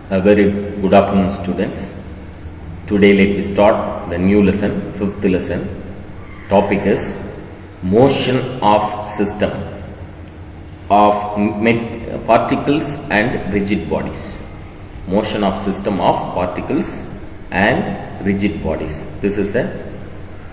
A very good afternoon, students. Today let me start the new lesson, fifth lesson. Topic is motion of system of particles and rigid bodies. Motion of system of particles and rigid bodies. This is the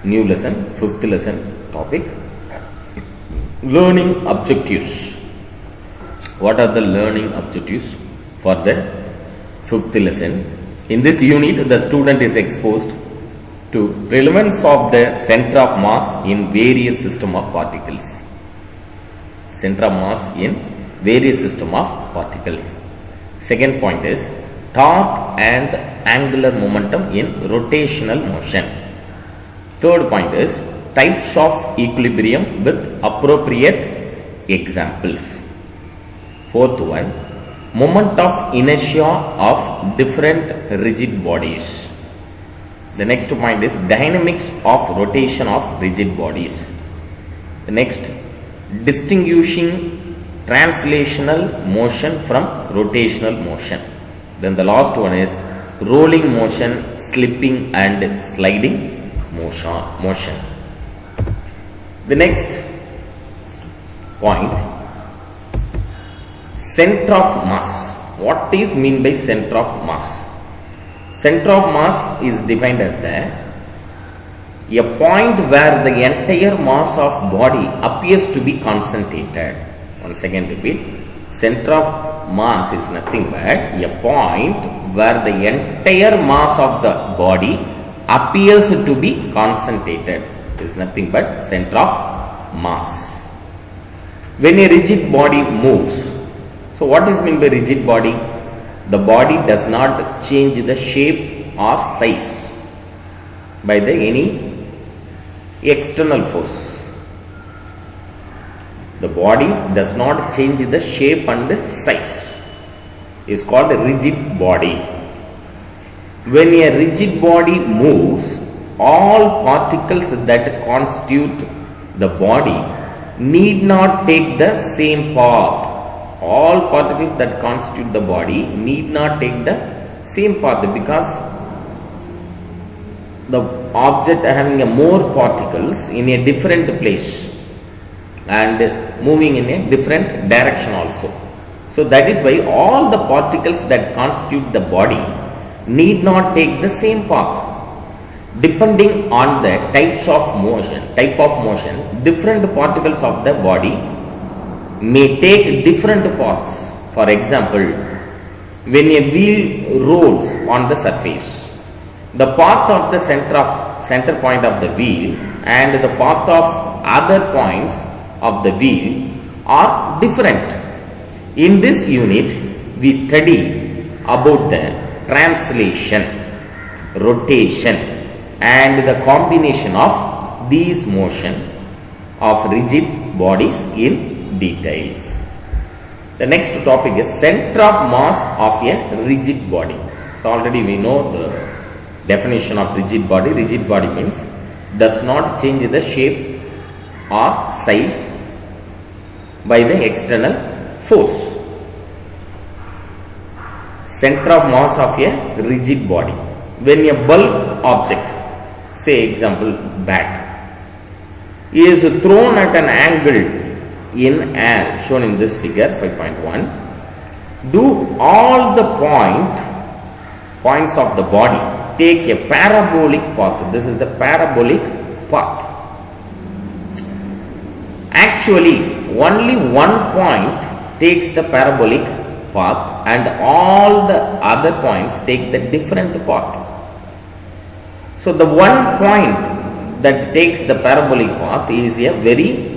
new lesson, fifth lesson topic. Learning objectives. What are the learning objectives for the fifth lesson? In this unit, the student is exposed to relevance of the center of mass in various system of particles. Center of mass in various system of particles. Second point is torque and angular momentum in rotational motion. Third point is types of equilibrium with appropriate examples. Fourth one, moment of inertia of different rigid bodies. The next point is dynamics of rotation of rigid bodies. The next, distinguishing translational motion from rotational motion. Then the last one is rolling motion, slipping and sliding motion. The next point, center of mass. What is mean by center of mass? Center of mass is defined as a point where the entire mass of body appears to be concentrated. Once again repeat. Center of mass is nothing but a point where the entire mass of the body appears to be concentrated. It is nothing but center of mass. When a rigid body moves, so what is meant by rigid body? The body does not change the shape or size by any external force. The body does not change the shape and size. It is called a rigid body. When a rigid body moves, all particles that constitute the body need not take the same path. All particles that constitute the body need not take the same path because the object having a more particles in a different place and moving in a different direction also. So that is why all the particles that constitute the body need not take the same path. Depending on the type of motion, different particles of the body may take different paths. For example, when a wheel rolls on the surface, the path of the center point of the wheel and the path of other points of the wheel are different. In this unit, we study about the translation, rotation and the combination of these motion of rigid bodies in details. The next topic is center of mass of a rigid body. So already we know the definition of rigid body. Rigid body means does not change the shape or size by the external force. Center of mass of a rigid body. When a bulk object, say example bat, is thrown at an angle in air shown in this figure 5.1, do all the points of the body take a parabolic path? This is the parabolic path. Actually, only one point takes the parabolic path and all the other points take the different path. So the one point that takes the parabolic path is a very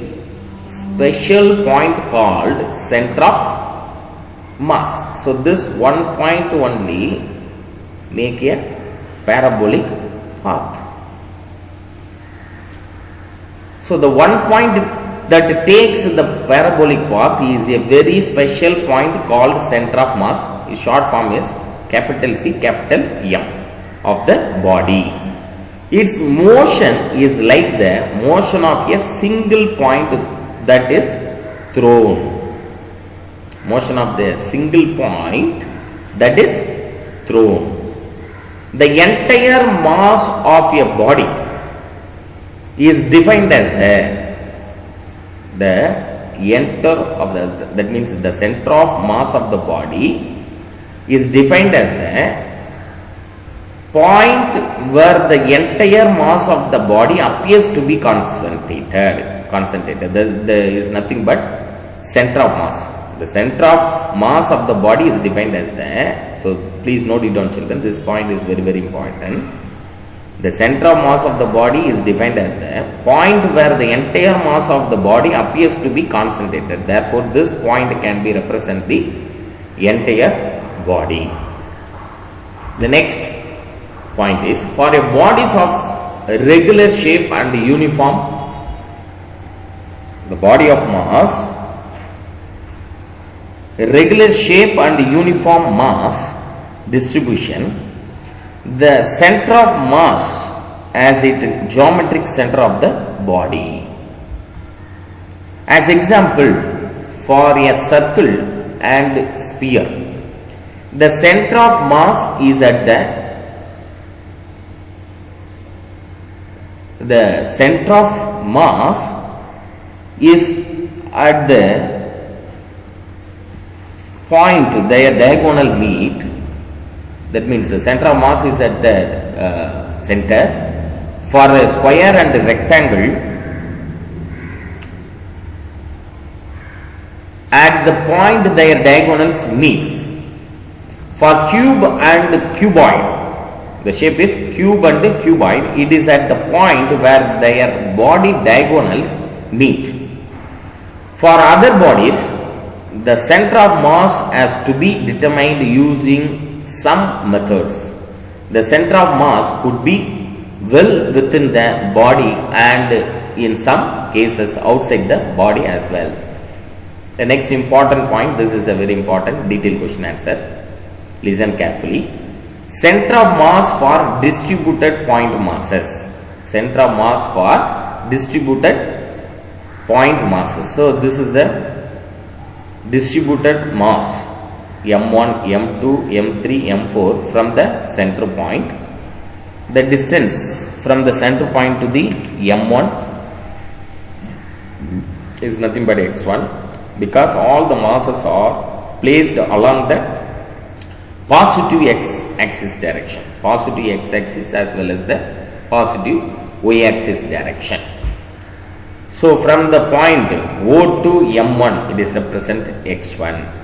special point called center of mass. So this one point only make a parabolic path. So the one point that takes the parabolic path is a very special point called center of mass. Its short form is capital C, capital M of the body. Its motion is like the motion of a single point that is thrown. Motion of the single point that is thrown. The entire mass of a body is defined as the center of that means the center of mass of the body is defined as the point where the entire mass of the body appears to be concentrated. There is nothing but center of mass. The center of mass of the body is defined as so please note it down, children. This point is very, very important. The center of mass of the body is defined as the point where the entire mass of the body appears to be concentrated. Therefore, this point can be represent the entire body. The next point is, for a bodies of regular shape and uniform, the body of mass, regular shape and uniform mass distribution, the center of mass as its geometric center of the body. As example, for a circle and sphere, the center of mass is at the center of mass is at the point their diagonal meet. That means the center of mass is at the center. For a square and a rectangle, at the point their diagonals meet. For cube and cuboid, the shape is cube and cuboid, it is at the point where their body diagonals meet. For other bodies, the center of mass has to be determined using some methods. The center of mass could be well within the body and in some cases outside the body as well. The next important point, this is a very important detailed question answer. Listen carefully. Center of mass for distributed point masses. Center of mass for distributed point masses. So this is the distributed mass M1, M2, M3, M4 from the center point. The distance from the center point to the M1 is nothing but x1, because all the masses are placed along the positive x-axis direction, positive x-axis as well as the positive y-axis direction. So from the point O to M1, it is represent x1.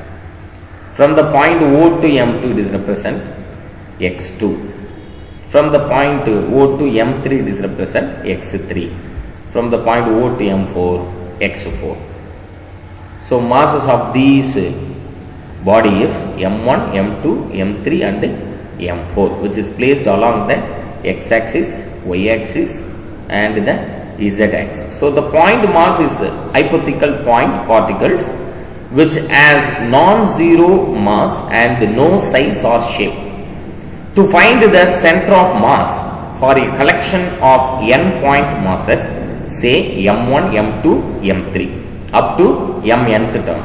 From the point O to M2, it is represent x2. From the point O to M3, it is represent x3. From the point O to M4, x4. So masses of these body is M1, M2, M3 and M4, which is placed along the x-axis, y-axis and the z-axis. So the point mass is hypothetical point particles which has non-zero mass and no size or shape. To find the center of mass for a collection of n point masses, say M1, M2, M3 up to mnth term,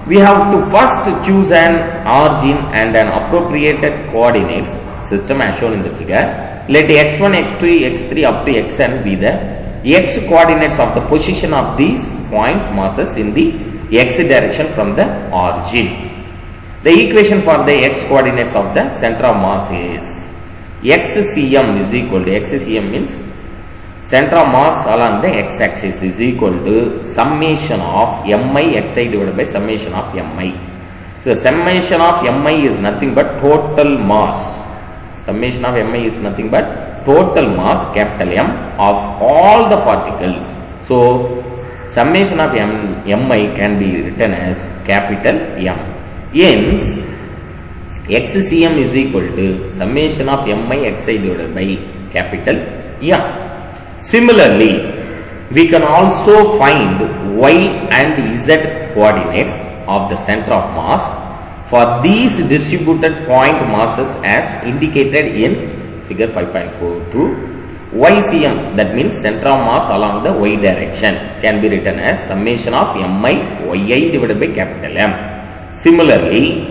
we have to first choose an origin and an appropriated coordinates system as shown in the figure. Let x1, x2, x3 up to xn be the x coordinates of the position of these points masses in the x direction from the origin. The equation for the x coordinates of the center of mass is xcm is equal to, xcm means center of mass along the x-axis, is equal to summation of mi xi divided by summation of mi. So summation of mi is nothing but total mass. Summation of mi is nothing but total mass, capital M, of all the particles. So summation of mi can be written as capital M. Hence xcm is equal to summation of mi xi divided by capital M. Similarly, we can also find y and z coordinates of the center of mass for these distributed point masses as indicated in figure 5.42. YCM, that means center of mass along the y direction, can be written as summation of mi yi divided by capital M. Similarly,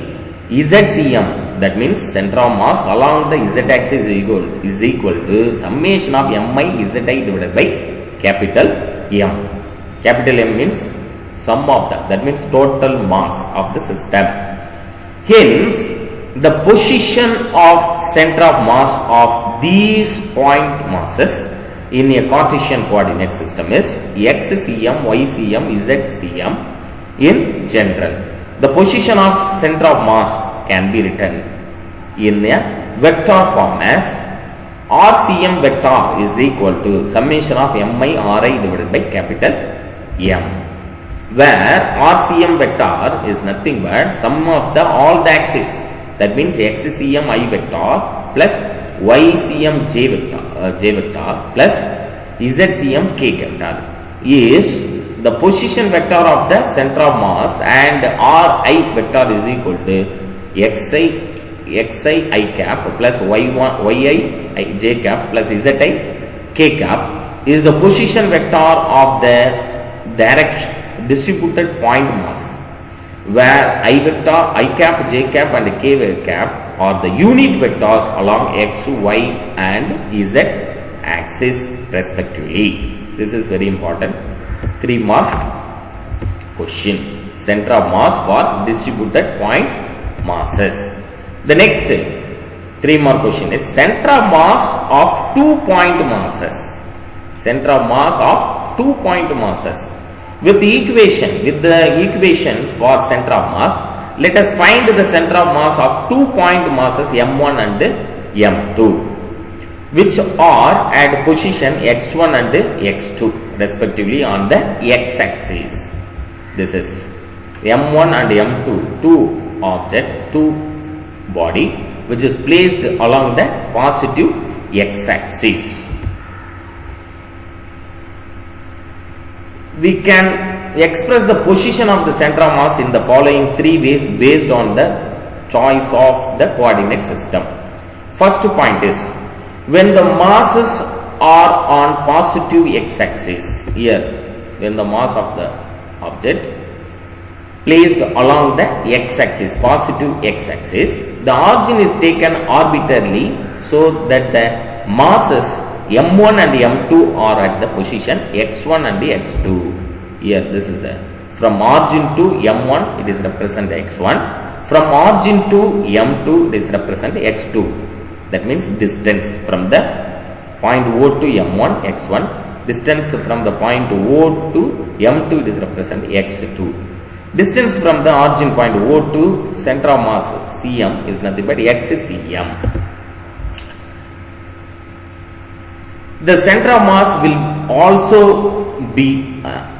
ZCM That means center of mass along the z-axis is equal to summation of mi zi divided by capital M. Capital M means sum of that. That means total mass of the system. Hence, the position of center of mass of these point masses in a Cartesian coordinate system is xcm, ycm, zcm in general. The position of center of mass can be written in a vector form as RCM vector is equal to summation of mi ri divided by capital M, where RCM vector is nothing but sum of all the axes. That means xcm I vector plus ycm j vector plus zcm k vector is the position vector of the center of mass, and ri vector is equal to xi I cap plus yi j cap plus zi k cap is the position vector of the direction distributed point masses, where I vector, I cap, j cap and k cap are the unit vectors along x, y and z axis respectively. This is very important 3 mark question. Center of mass for distributed point masses. The next 3 mark question is center of mass of 2 point masses. Center of mass of 2 point masses. With the equations for center of mass, let us find the center of mass of 2 point masses m1 and m2, which are at position x1 and x2 respectively on the x-axis. This is m1 and m2, two object, two body, which is placed along the positive x-axis. We can express the position of the center of mass in the following 3 ways based on the choice of the coordinate system. First point is when the masses are on positive x-axis. Here, when the mass of the object placed along the x-axis, positive x-axis, the origin is taken arbitrarily so that the masses m1 and m2 are at the position x1 and x2. Here, this is the from origin to m1 it is represent x1, from origin to m2 it is represent x2. That means distance from the point O to m1 x1, distance from the point O to m2 it is represent x2. Distance from the origin point O to center of mass cm is nothing but xcm. The center of mass will also be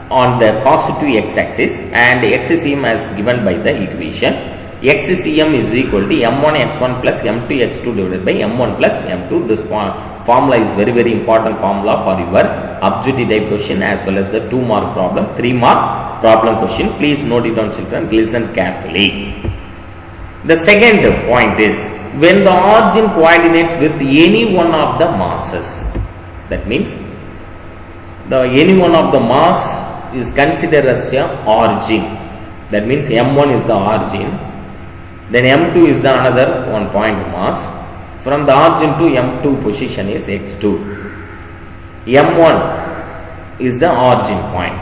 on the positive x-axis, and xcm as given by the equation. Xcm is equal to m1 x1 plus m2 x2 divided by m1 plus m2. This formula is very important formula for your objective type question as well as the 2 mark problem, 3 mark problem question. Please note it down, children. Listen carefully. The second point is when the origin coordinates with any one of the masses. That means any one of the mass is considered as a origin. That means m1 is the origin, then m2 is the another one point mass. From the origin to m2 position is x2. m1 is the origin point.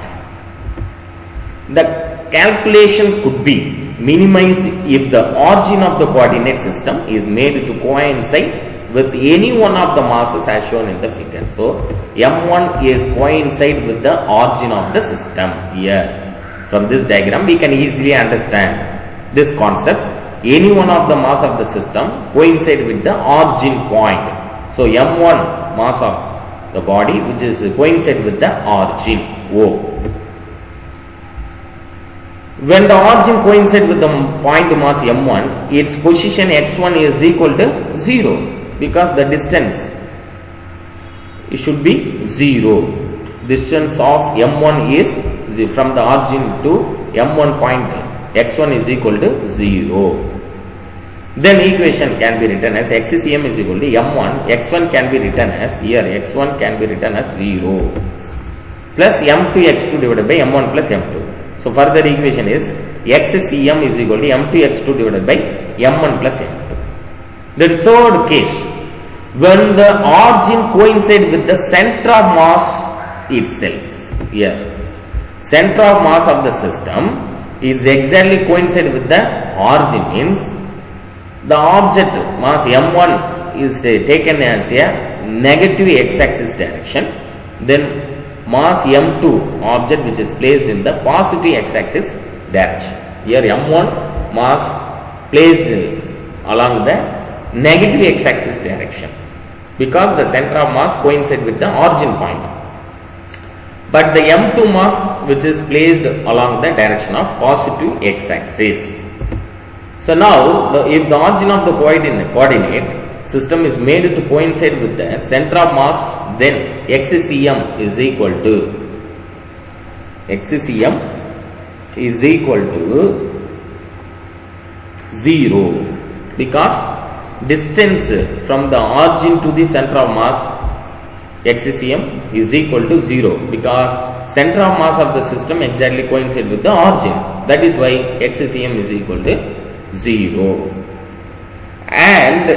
The calculation could be minimized if the origin of the coordinate system is made to coincide with any one of the masses as shown in the figure. So, m1 is coincide with the origin of the system. Here, from this diagram we can easily understand this concept. Any one of the mass of the system coincide with the origin point. So, m1 mass of the body which is coincide with the origin O. When the origin coincide with the point mass m1, its position x1 is equal to 0. Because the distance it should be 0. Distance of m1 is from the origin to m1 point x1 is equal to 0. Then equation can be written as xcm is equal to m1, x1 can be written as here x1 can be written as 0 plus m2 x2 divided by m1 plus m2. So further equation is xcm is equal to m2 x2 divided by m1 plus m2. The third case, when the origin coincides with the center of mass itself. Here, center of mass of the system is exactly coincide with the origin, means the object mass m1 is taken as a negative x-axis direction, then mass m2 object which is placed in the positive x-axis direction. Here m1 mass placed along the negative x-axis direction because the center of mass coincide with the origin point. But the m2 mass which is placed along the direction of positive x-axis. So now, if the origin of the coordinate system is made to coincide with the center of mass, then xcm is equal to 0, because distance from the origin to the center of mass xcm is equal to 0, because center of mass of the system exactly coincide with the origin. That is why xcm is equal to 0. And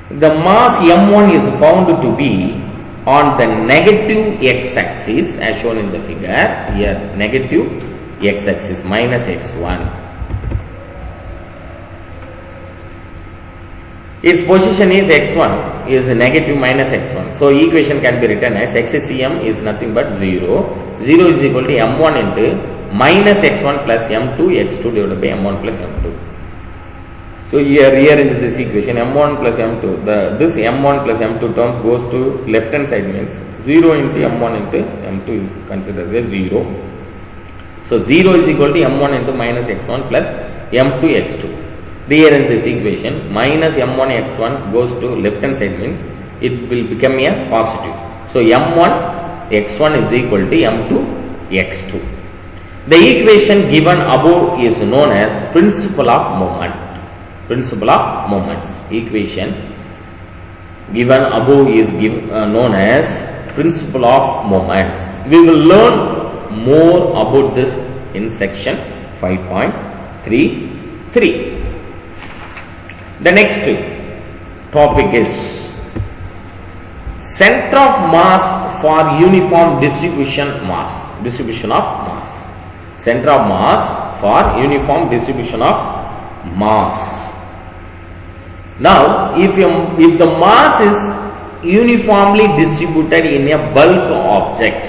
the mass m1 is found to be on the negative x-axis as shown in the figure. Here negative x-axis minus x1. Its position is x1 is negative minus x1. So equation can be written as xcm is nothing but 0. 0 is equal to m1 into minus x1 plus m2 x2 divided by m1 plus m2. So here into this equation m1 plus m2, this m1 plus m2 terms goes to left hand side, means 0 into m1 into m2 is considered as 0. So 0 is equal to m1 into minus x1 plus m2 x2. Here in this equation minus m1 x1 goes to left hand side, means it will become a positive. So m1 x1 is equal to m2 x2. The equation given above is known as principle of moment. Principle of moments. Equation given above is known as principle of moments. We will learn more about this in section 5.33. The next topic is center of mass for uniform distribution of mass. Center of mass for uniform distribution of mass. Now, if the mass is uniformly distributed in a bulk object,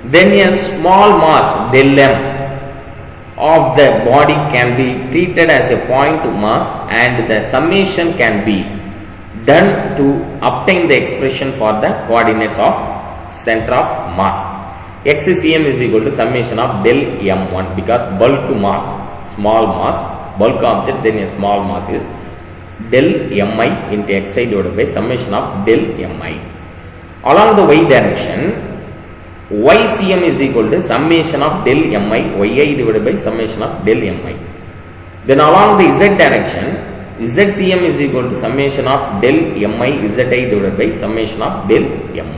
then a small mass del m of the body can be treated as a point mass, and the summation can be done to obtain the expression for the coordinates of center of mass. xcm is equal to summation of del m1, because bulk mass, small mass, bulk object, then a small mass is del mi into xi divided by summation of del mi. Along the y direction, ycm is equal to summation of del mi yi divided by summation of del mi. Then along the z direction, zcm is equal to summation of del mi zi divided by summation of del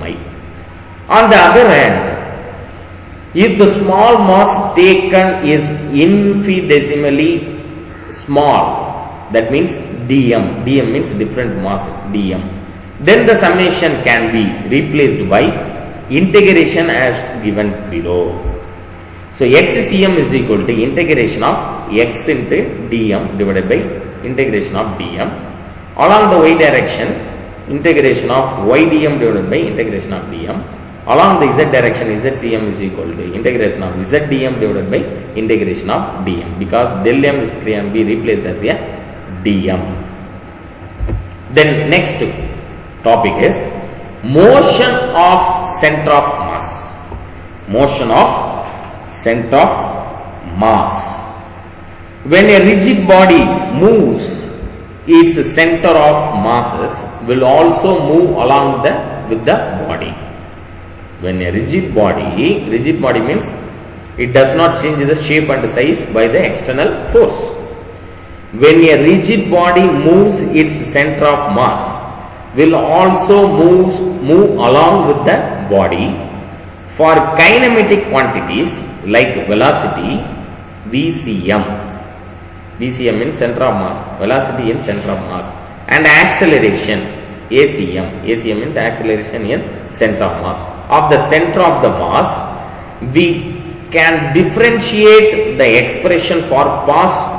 mi. On the other hand, if the small mass taken is infinitesimally small, that means dm means different mass dm, then the summation can be replaced by integration as given below. So xcm is equal to integration of x into dm divided by integration of dm. Along the y direction, integration of y dm divided by integration of dm. Along the z direction, zcm is equal to integration of z dm divided by integration of dm, because del m is can be replaced as a dm. Then next topic is motion of center of mass. Motion of center of mass. When a rigid body moves, its center of masses will also move along with the body. When a rigid body means it does not change the shape and size by the external force. When a rigid body moves, its center of mass will also move along with the body. For kinematic quantities like velocity, VCM means center of mass, velocity in center of mass, and acceleration ACM. ACM means acceleration in center of mass. Of the center of the mass, we can differentiate the expression for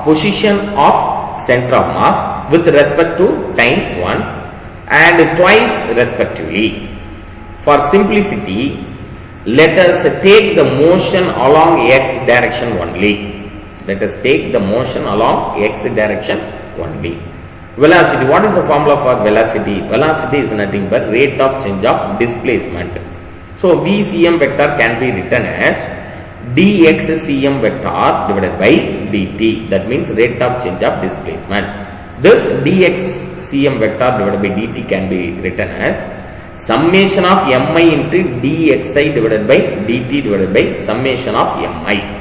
position of center of mass with respect to time once and twice respectively. For simplicity, let us take the motion along x direction only. Let us take the motion along x direction only. Velocity. What is the formula for velocity? Velocity is nothing but rate of change of displacement. So VCM vector can be written as dxcm vector divided by dt. That means rate of change of displacement. This dxcm vector divided by dt can be written as summation of mi into dxi divided by dt divided by summation of mi.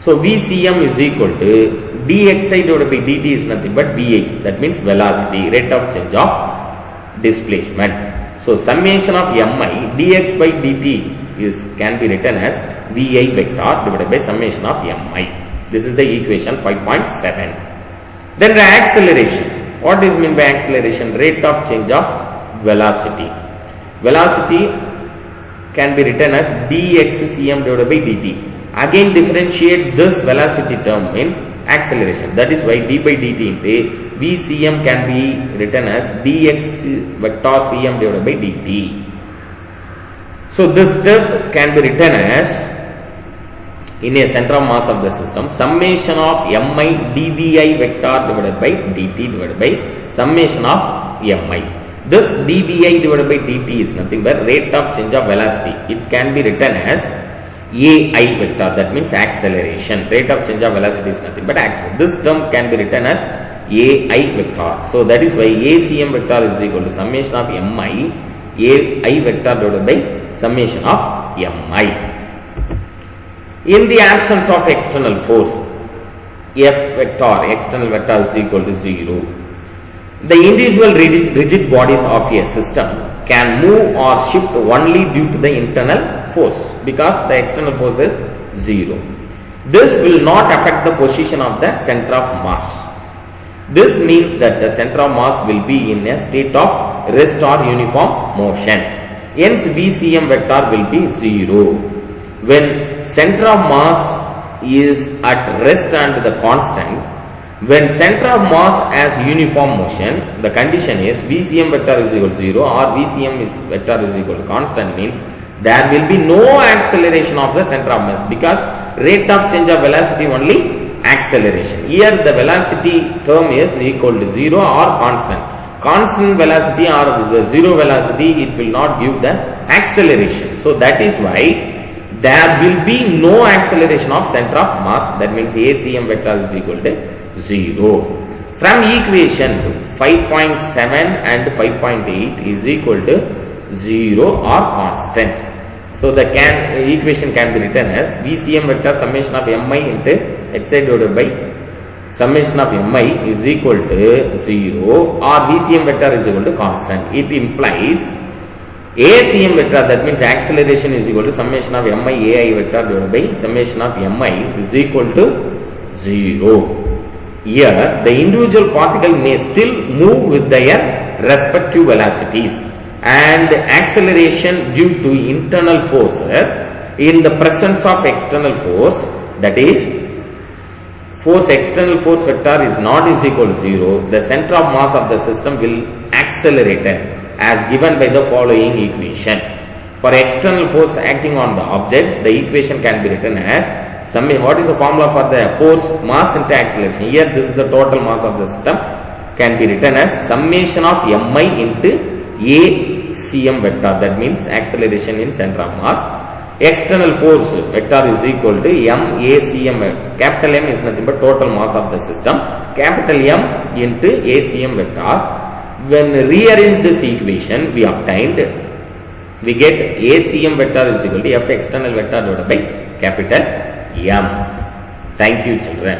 So VCM is equal to dxi divided by dt is nothing but vi. That means velocity, rate of change of displacement. So summation of mi dx by dt can be written as vi vector divided by summation of mi. This is the equation 5.7. Then the acceleration. What is meant by acceleration? Rate of change of velocity. Velocity can be written as dxcm divided by dt. Again differentiate this velocity term means acceleration. That is why d by dt into vcm can be written as dx vector cm divided by dt. So this step can be written as, in a center of mass of the system, summation of mi dvi vector divided by dt divided by summation of mi. This dvi divided by dt is nothing but rate of change of velocity. It can be written as ai vector, that means acceleration. Rate of change of velocity is nothing but acceleration. This term can be written as ai vector. So that is why acm vector is equal to summation of mi ai vector divided by summation of mi. In the absence of external force, f vector, external vector is equal to 0. The individual rigid bodies of a system can move or shift only due to the internal force because the external force is 0. This will not affect the position of the center of mass. This means that the center of mass will be in a state of rest or uniform motion. Hence VCM vector will be 0. When center of mass is at rest and the constant, when center of mass has uniform motion, the condition is VCM vector is equal to 0 or VCM vector is equal to constant, means there will be no acceleration of the center of mass because rate of change of velocity only acceleration. Here the velocity term is equal to 0 or constant. Constant velocity or the 0 velocity, it will not give the acceleration. So that is why there will be no acceleration of center of mass. That means ACM vector is equal to 0. From equation 5.7 and 5.8 is equal to 0 or constant. So the equation can be written as VCM vector summation of mi into xi divided by summation of mi is equal to 0 or VCM vector is equal to constant. It implies ACM vector, that means acceleration, is equal to summation of mi ai vector divided by summation of mi is equal to 0. Here the individual particle may still move with their respective velocities and acceleration due to internal forces in the presence of external force, that is external force vector is not is equal to 0. The center of mass of the system will accelerate as given by the following equation. For external force acting on the object, the equation can be written as what is the formula for the force mass into acceleration? Here this is the total mass of the system, can be written as summation of mi into acm vector, that means acceleration in center of mass. External force vector is equal to macm. Capital M is nothing but total mass of the system. Capital M into acm vector. When rearrange this equation, we get acm vector is equal to f external vector divided by capital M. Thank you, children.